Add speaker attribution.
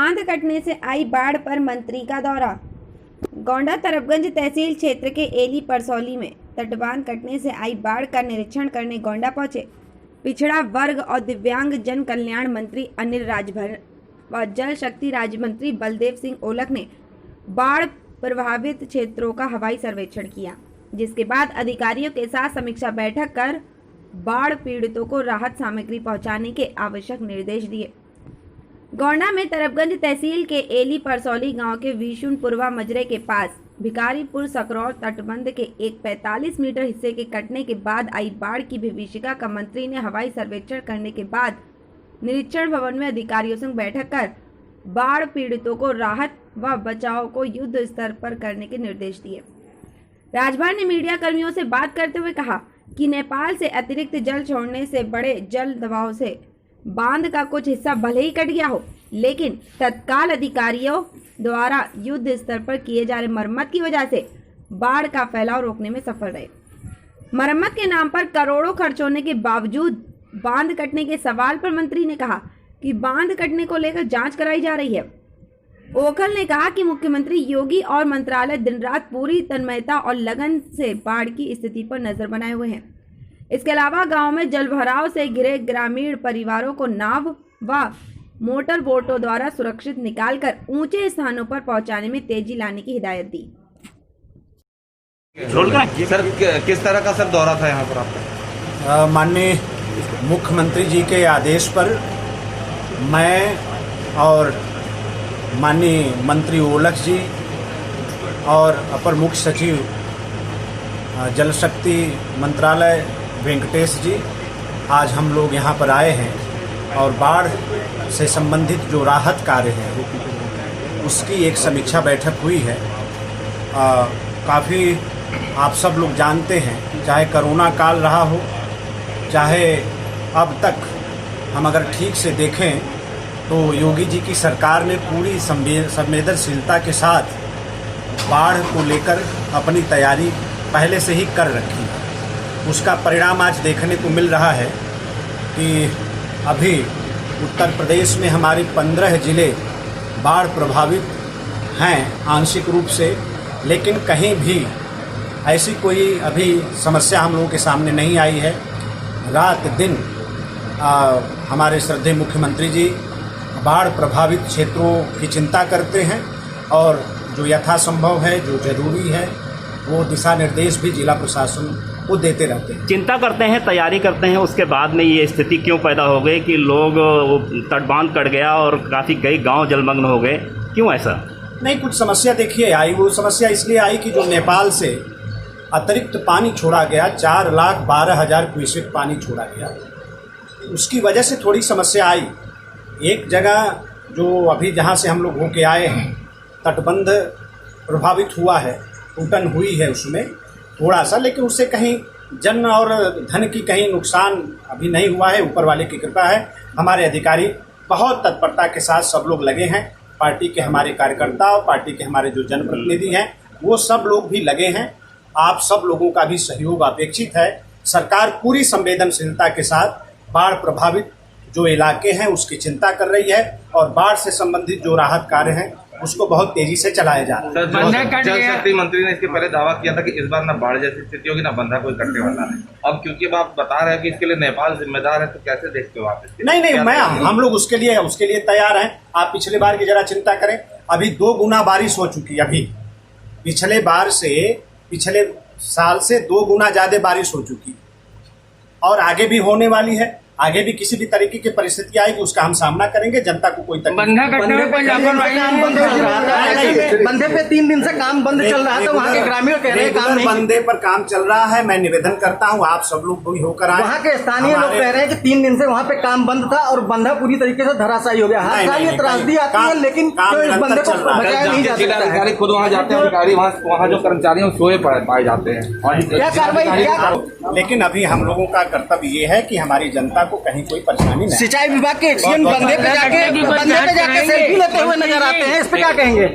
Speaker 1: बांध कटने से आई बाढ़ पर मंत्री का दौरा। गोंडा तरफगंज तहसील क्षेत्र के एली परसौली में तटबांध कटने से आई बाढ़ का निरीक्षण करने गोंडा पहुंचे पिछड़ा वर्ग और दिव्यांग जन कल्याण मंत्री अनिल राजभर व जल शक्ति राज्य मंत्री बलदेव सिंह ओलख ने बाढ़ प्रभावित क्षेत्रों का हवाई सर्वेक्षण किया, जिसके बाद अधिकारियों के साथ समीक्षा बैठक कर बाढ़ पीड़ितों को राहत सामग्री पहुंचाने के आवश्यक निर्देश दिए। गोंडा में तरफगंज तहसील के एली परसौली गांव के विशुनपुरवा मजरे के पास भिखारीपुर सकरौर तटबंध के एक 45 मीटर हिस्से के कटने के बाद आई बाढ़ की विभीषिका का मंत्री ने हवाई सर्वेक्षण करने के बाद निरीक्षण भवन में अधिकारियों से बैठक कर बाढ़ पीड़ितों को राहत व बचाव को युद्ध स्तर पर करने के निर्देश दिए। राजभर ने मीडिया कर्मियों से बात करते हुए कहा कि नेपाल से अतिरिक्त जल छोड़ने से बड़े जल दबाव से बांध का कुछ हिस्सा भले ही कट गया हो, लेकिन तत्काल अधिकारियों द्वारा युद्ध स्तर पर किए जा रहे मरम्मत की वजह से बाढ़ का फैलाव रोकने में सफल रहे। मरम्मत के नाम पर करोड़ों खर्च होने के बावजूद बांध कटने के सवाल पर मंत्री ने कहा कि बांध कटने को लेकर जांच कराई जा रही है। ओखल ने कहा कि मुख्यमंत्री योगी और मंत्रालय दिन रात पूरी तन्मयता और लगन से बाढ़ की स्थिति पर नजर बनाए हुए हैं। इसके अलावा गांव में जलभराव से घिरे ग्रामीण परिवारों को नाव व मोटर बोटों द्वारा सुरक्षित निकालकर ऊंचे स्थानों पर पहुंचाने में तेजी लाने की हिदायत दी।
Speaker 2: सर, किस तरह का सर दौरा था यहाँ पर आपका?
Speaker 3: माननीय मुख्यमंत्री जी के आदेश पर मैं और माननीय मंत्री ओलख जी और अपर मुख्य सचिव जल शक्ति मंत्रालय वेंकटेश जी आज हम लोग यहाँ पर आए हैं और बाढ़ से संबंधित जो राहत कार्य है उसकी एक समीक्षा बैठक हुई है। काफ़ी आप सब लोग जानते हैं, चाहे कोरोना काल रहा हो, चाहे अब तक हम अगर ठीक से देखें तो योगी जी की सरकार ने पूरी संवेदनशीलता के साथ बाढ़ को लेकर अपनी तैयारी पहले से ही कर रखी है। उसका परिणाम आज देखने को मिल रहा है कि अभी उत्तर प्रदेश में हमारे 15 जिले बाढ़ प्रभावित हैं आंशिक रूप से, लेकिन कहीं भी ऐसी कोई अभी समस्या हम लोगों के सामने नहीं आई है। रात दिन हमारे श्रद्धेय मुख्यमंत्री जी बाढ़ प्रभावित क्षेत्रों की चिंता करते हैं और जो यथासंभव है, जो जरूरी है, वो दिशा निर्देश भी जिला प्रशासन को देते रहते हैं।
Speaker 4: चिंता करते हैं, तैयारी करते हैं, उसके बाद में ये स्थिति क्यों पैदा हो गई कि लोग तटबांध कट गया और काफ़ी कई गांव जलमग्न हो गए, क्यों ऐसा?
Speaker 3: नहीं, कुछ समस्या देखिए आई। वो समस्या इसलिए आई कि जो नेपाल से अतिरिक्त पानी छोड़ा गया, 4,12,000 क्यूसेक पानी छोड़ा गया, उसकी वजह से थोड़ी समस्या आई। एक जगह जो अभी जहाँ से हम लोग होके आए हैं, तटबंध प्रभावित हुआ है, टूटन हुई है उसमें थोड़ा सा, लेकिन उससे कहीं जन और धन की कहीं नुकसान अभी नहीं हुआ है। ऊपर वाले की कृपा है। हमारे अधिकारी बहुत तत्परता के साथ सब लोग लगे हैं। पार्टी के हमारे कार्यकर्ता और पार्टी के हमारे जो जनप्रतिनिधि हैं वो सब लोग भी लगे हैं। आप सब लोगों का भी सहयोग अपेक्षित है। सरकार पूरी संवेदनशीलता के साथ बाढ़ प्रभावित जो इलाके हैं उसकी चिंता कर रही है और बाढ़ से संबंधित जो राहत कार्य हैं उसको बहुत तेजी से चलाया जा रहा है।
Speaker 2: जल शक्ति मंत्री ने इसके पहले दावा किया था कि इस बार ना बाढ़ जैसी स्थिति होगी, ना बंधा कोई कटने वाला है। अब क्योंकि अब आप बता रहे हैं कि इसके लिए नेपाल जिम्मेदार है, तो कैसे देखते हो आप इसके?
Speaker 3: नहीं, हम लोग उसके लिए तैयार हैं। आप पिछले बार की जरा चिंता करें, अभी 2 गुना बारिश हो चुकी है। अभी पिछले साल से 2 गुना ज्यादा बारिश हो चुकी है और आगे भी होने वाली है। आगे भी किसी भी तरीके की परिस्थिति आएगी उसका हम सामना करेंगे। जनता को कोई
Speaker 5: बंधे पे 3 दिन से काम बंद चल रहा है, तो वहाँ के ग्रामीण कह रहे हैं काम नहीं।
Speaker 3: बंदे पर काम चल रहा है। मैं निवेदन करता हूँ आप सब लोग भी होकर आए।
Speaker 5: वहाँ के स्थानीय लोग कह रहे हैं कि 3 दिन से वहाँ पे काम बंद था और बंधा पूरी तरीके से धराशायी हो गया। हर साल ये त्रासदी आती है, लेकिन इस बंदे को बचाया नहीं जा सकता।
Speaker 2: अधिकारी खुद वहाँ जाते हैं, अधिकारी वहाँ जो कर्मचारी हैं सोए पाए जाते हैं।
Speaker 5: क्या कार्रवाई?
Speaker 3: लेकिन अभी हम लोगों का कर्तव्य ये है कि हमारी जनता को कहीं कोई परेशानी नहीं।
Speaker 5: सिंचाई विभाग के एक्सीएम बंदे पे जाके सेल्फी लेते हुए नजर आते हैं, इस पे क्या कहेंगे?